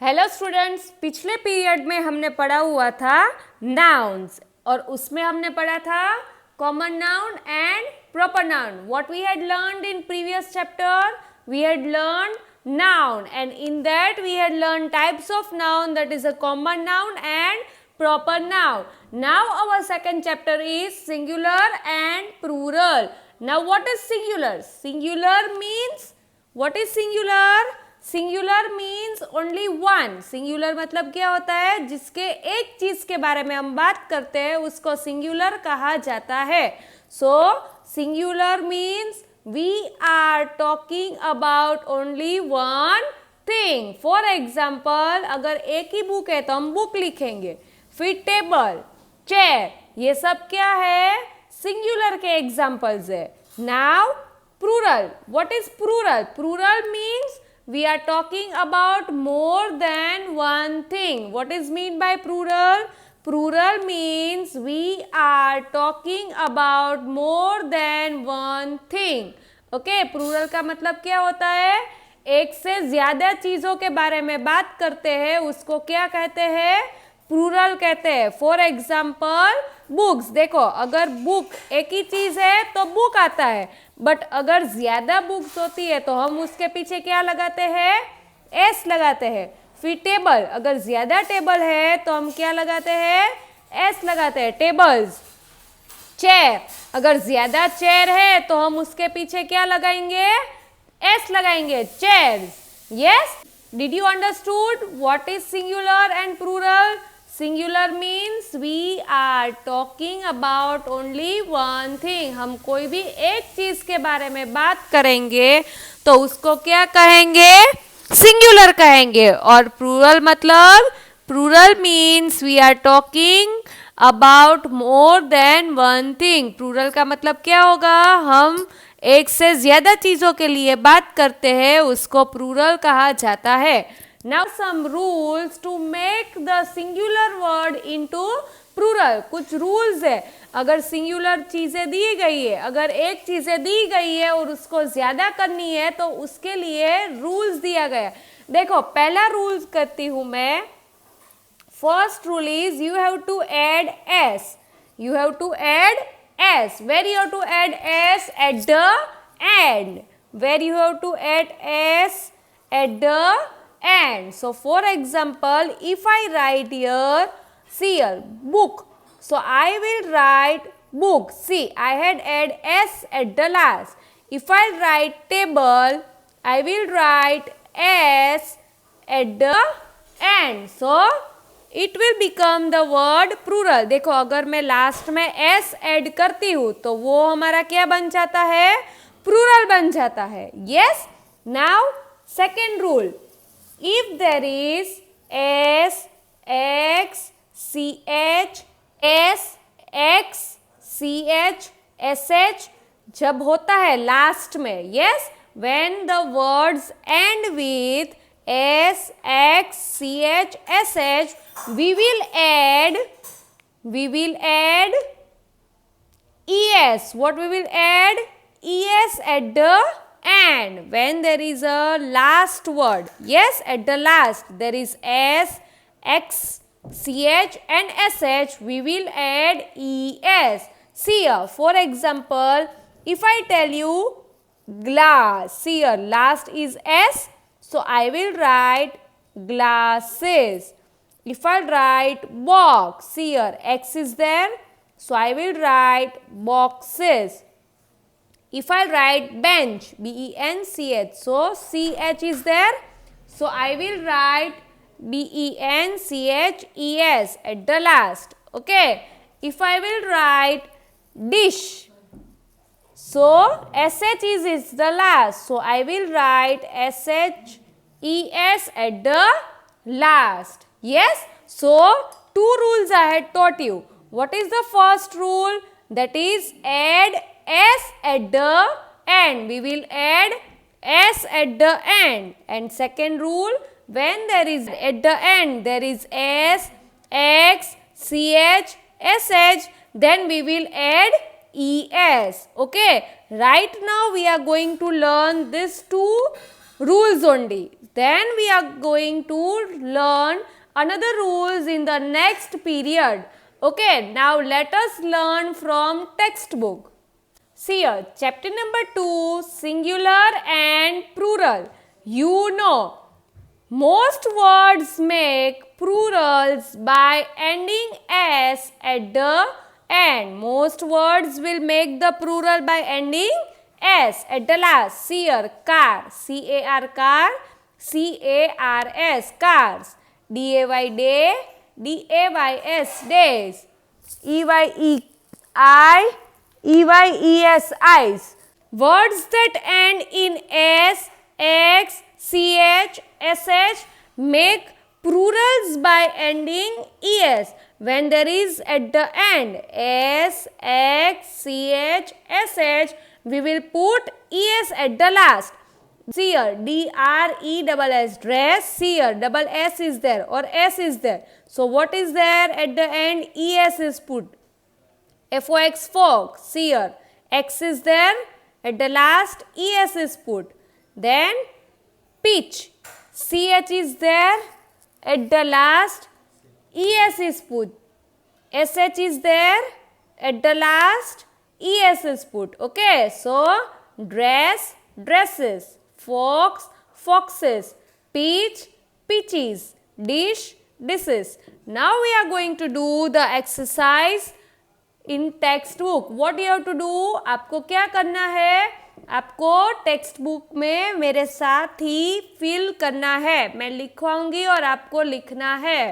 Hello students, पिछले period में हमने पढ़ा हुआ था नाउन्स और उसमें हमने पढ़ा था common noun and proper noun. What we had learned in previous chapter, we had learned noun and in that we had learned types of noun, that is a common noun and proper noun. Now our second chapter is singular and plural. Now what is singular? Singular means, what is singular? Singular means only one. Singular मतलब क्या होता है? जिसके एक चीज के बारे में हम बात करते हैं उसको सिंगुलर कहा जाता है. So singular means we are talking about only one thing. For example, अगर एक ही बुक है तो हम बुक लिखेंगे. फिर टेबल, चेयर, ये सब क्या है? सिंगुलर के एग्जाम्पल्स है. Now plural. What is plural? Plural means we are talking about more than one thing. What is mean by plural? Plural means we are talking about more than one thing. Okay, plural का मतलब क्या होता है? एक से ज्यादा चीजों के बारे में बात करते हैं उसको क्या कहते हैं? प्लूरल कहते हैं. For example books. देखो, अगर बुक एक ही चीज है तो बुक आता है, बट अगर ज्यादा बुक्स होती है तो हम उसके पीछे क्या लगाते हैं? एस लगाते हैं. फिर टेबल, अगर ज्यादा टेबल है तो हम क्या लगाते हैं? एस लगाते हैं, टेबल्स. चेयर, अगर ज्यादा चेयर है तो हम उसके पीछे क्या लगाएंगे? एस लगाएंगे, chairs. Yes, did you understood what is singular and plural? Singular means we are talking about only one thing. हम कोई भी एक चीज के बारे में बात करेंगे तो उसको क्या कहेंगे? सिंगुलर कहेंगे. और प्लूरल मतलब, plural means we are talking about more than one thing. Plural का मतलब क्या होगा? हम एक से ज्यादा चीजों के लिए बात करते हैं उसको प्लूरल कहा जाता है. Now some rules to make the singular word into plural. कुछ rules है. अगर singular चीजें दी गई है, अगर एक चीजें दी गई है और उसको ज्यादा करनी है तो उसके लिए rules दिया गया. देखो, पहला rules करती हूं मैं. First rule is you have to add s. You have to add s. Where you have to add s? At the end. Where you have to add s? At the and. So for example, if I write here, see here, book, so I will write book. See, I had add s at the last. If I write table, I will write s at the end. So it will become the word plural. देखो, अगर मैं last में s add करती हूँ तो वो हमारा क्या बन जाता है? प्लूरल बन जाता है. Yes. Now second rule. If there is s, x, ch, s, x, ch, sh जब होता है लास्ट में, yes, when the words end with s, x, ch, sh, we will add es. What we will add? Es at the and when there is a last word, yes, at the last there is s, x, ch and sh, we will add es. See here, for example, if I tell you glass, see here, last is s, so I will write glasses. If I write box, see here, x is there, so I will write boxes. If I write bench, bench, so ch is there, so I will write benches at the last. Okay. If I will write dish, so sh is the last, so I will write shes at the last. Yes. So 2 rules I had taught you. What is the first rule? That is add s at the end. We will add s at the end. And second rule, when there is at the end there is s, x, ch, sh, then we will add es. Okay. Right now we are going to learn these 2 rules only. Then we are going to learn another rules in the next period. Okay, now let us learn from textbook. See here, chapter number 2, singular and plural. You know, most words make plurals by ending s at the end. Most words will make the plural by ending s at the last. See here, car, C-A-R, car, C-A-R-S, cars, D-A-Y, day, D-A-Y-S, days, E-Y-E-I, E-Y-E-S, eyes. Words that end in S, X, CH, SH make plurals by ending ES. When there is at the end S, X, CH, SH, we will put ES at the last. See here, D-R-E-S-S, dress. See here, double S is there or S is there. So what is there at the end? ES is put. F-O-X, fork. See here, X is there. At the last, ES is put. Then, pitch. CH is there. At the last, ES is put. SH is there. At the last, ES is put. Okay, so, dress, dresses. Fox, foxes. Peach, peaches. Dish, dishes. Now we are going to do the exercise in textbook. What you have to do? आपको क्या करना है? आपको text book में मेरे साथ ही fill करना है. मैं लिखवाऊंगी और आपको लिखना है.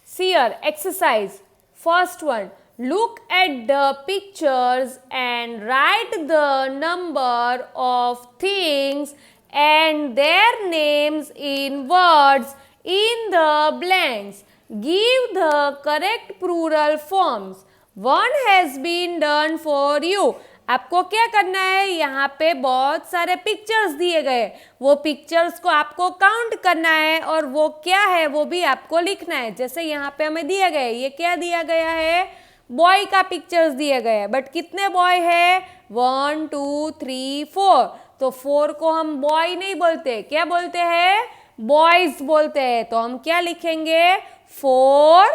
See here, exercise. First one. Look at the pictures and write the number of things and their names in words in the blanks. Give the correct plural forms. One has been done for you. आपको क्या करना है? यहाँ पे बहुत सारे pictures दिए गए. वो पिक्चर्स को आपको काउंट करना है और वो क्या है वो भी आपको लिखना है. जैसे यहाँ पे हमें दिया गया है. ये क्या दिया गया है? बॉय का पिक्चर्स दिए गए हैं. बट कितने बॉय है? 1, 2, 3, 4. तो 4 को हम बॉय नहीं बोलते. क्या बोलते हैं? बॉयज बोलते हैं. तो हम क्या लिखेंगे? 4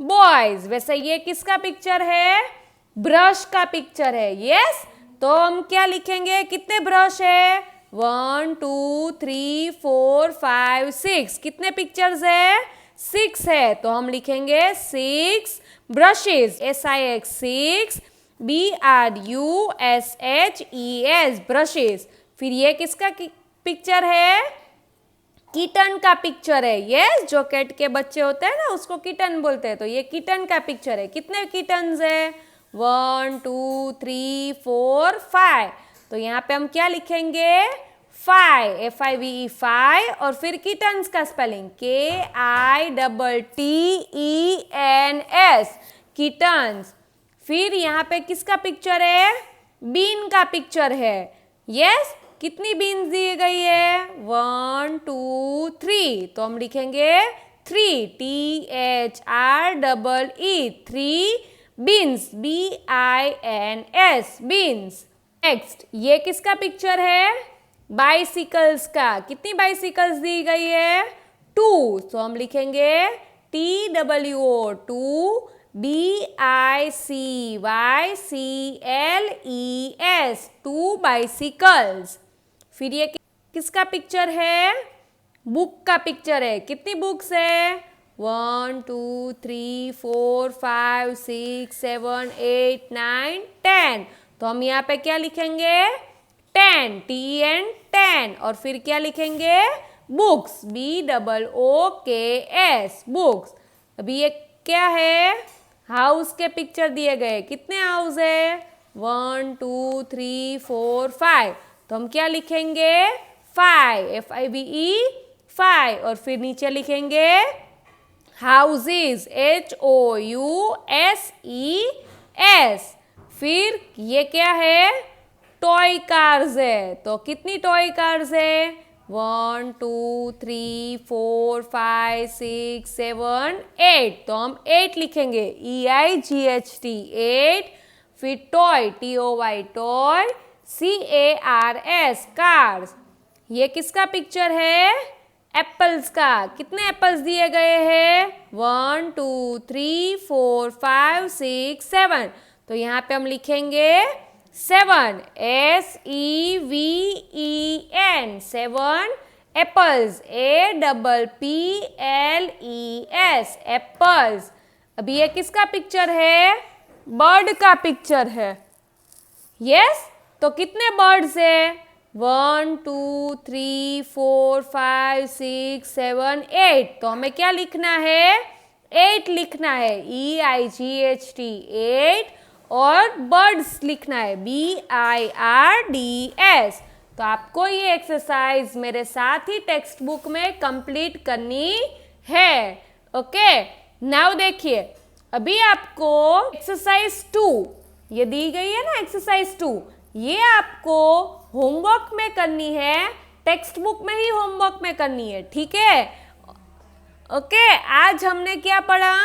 बॉयज. वैसे ये किसका पिक्चर है? ब्रश का पिक्चर है. यस, तो हम क्या लिखेंगे? कितने ब्रश है? 1, 2, 3, 4, 5, 6. कितने पिक्चर्स है? 6 है. तो हम लिखेंगे 6 brushes. SIX, 6 BRUSHES, brushes. फिर ये किसका पिक्चर है? किटन का पिक्चर है. यस, जो कैट के बच्चे होते हैं ना उसको किटन बोलते हैं. तो ये किटन का पिक्चर है. कितने किटन्स है? 1, 2, 3, 4, 5. तो यहाँ पे हम क्या लिखेंगे? 5, FIVE, 5. और फिर किटन्स का स्पेलिंग KITTENS, किटन्स. फिर यहाँ पे किसका पिक्चर है? बीन का पिक्चर है. यस, कितनी बीन्स दी गई है? 1, 2, 3. तो हम लिखेंगे 3, THREE, 3 beans, BINS, beans. Next, ये किसका पिक्चर है? बाइसिकल्स का. कितनी बाइसिकल्स दी गई है? 2. तो हम लिखेंगे TWO, 2 BICYCLES, 2 बाइसिकल्स. फिर ये किसका पिक्चर है? बुक का पिक्चर है. कितनी बुक्स है? 1, 2, 3, 4, 5, 6, 7, 8, 9, 10. तो हम यहाँ पे क्या लिखेंगे? 10, TN, 10. और फिर क्या लिखेंगे? Books, BOOKS, books. अभी ये क्या है? हाउस के पिक्चर दिए गए. कितने हाउस है? 1, 2, 3, 4, 5. तो हम क्या लिखेंगे? 5, FIVE, 5. और फिर नीचे लिखेंगे हाउसेस, HOUSES. फिर ये क्या है? टॉय कार्स है. तो कितनी टॉय कार्स है? 1, 2, 3, 4, 5, 6, 7, 8. तो हम 8 लिखेंगे. EIGHT, 8. फिर toy, TOY, toy, CARS, cars. ये किसका पिक्चर है? एप्पल्स का। कितने एप्पल्स दिए गए हैं? 1 2 3 4 5 6 7। तो यहाँ पे हम लिखेंगे 7, SEVEN, 7 एप्पल्स, APPLES, एप्पल्स। अभी ये किसका पिक्चर है? बर्ड का पिक्चर है। यस, तो कितने बर्ड्स है? 1 2 3 4 5 6 7 8। तो हमें क्या लिखना है? 8 लिखना है, EIGHT, 8। और बर्ड्स लिखना है, BIRDS। तो आपको ये एक्सरसाइज मेरे साथ ही टेक्स्ट बुक में कंप्लीट करनी है। ओके, नाउ देखिए, अभी आपको एक्सरसाइज 2 ये दी गई है ना, एक्सरसाइज 2, ये आपको होमवर्क में करनी है, टेक्स्ट बुक में ही होमवर्क में करनी है, ठीक है? ओके, आज हमने क्या पढ़ा?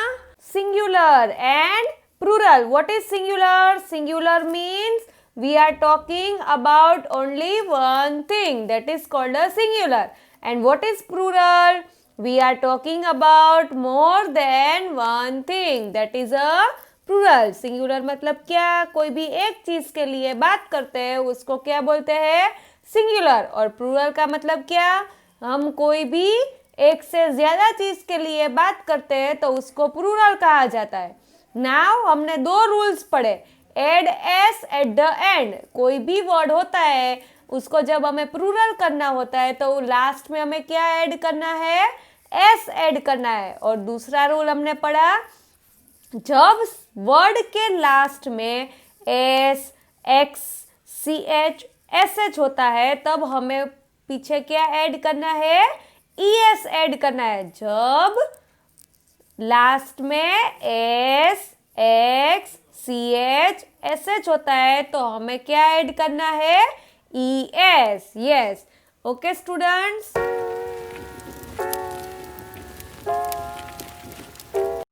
Singular and plural. What is singular? Singular means we are talking about only one thing, that is called a singular. And what is plural? We are talking about more than one thing, that is a plural. singular मतलब क्या? कोई भी एक चीज के लिए बात करते हैं उसको क्या बोलते हैं? singular. और plural का मतलब क्या? हम कोई भी एक से ज्यादा चीज के लिए बात करते हैं तो उसको plural कहा जाता है। नाउ हमने 2 रूल्स पढ़े। Add S at the end, कोई भी वर्ड होता है उसको जब हमें प्लूरल करना होता है तो लास्ट में हमें क्या ऐड करना है? एस ऐड करना है। और दूसरा रूल हमने पढ़ा, जब वर्ड के लास्ट में S, X, C H, S H होता है तब हमें पीछे क्या ऐड करना है? ई एस ऐड करना है। जब लास्ट में S, X, C H, S H होता है तो हमें क्या ऐड करना है? E S. Yes, okay students.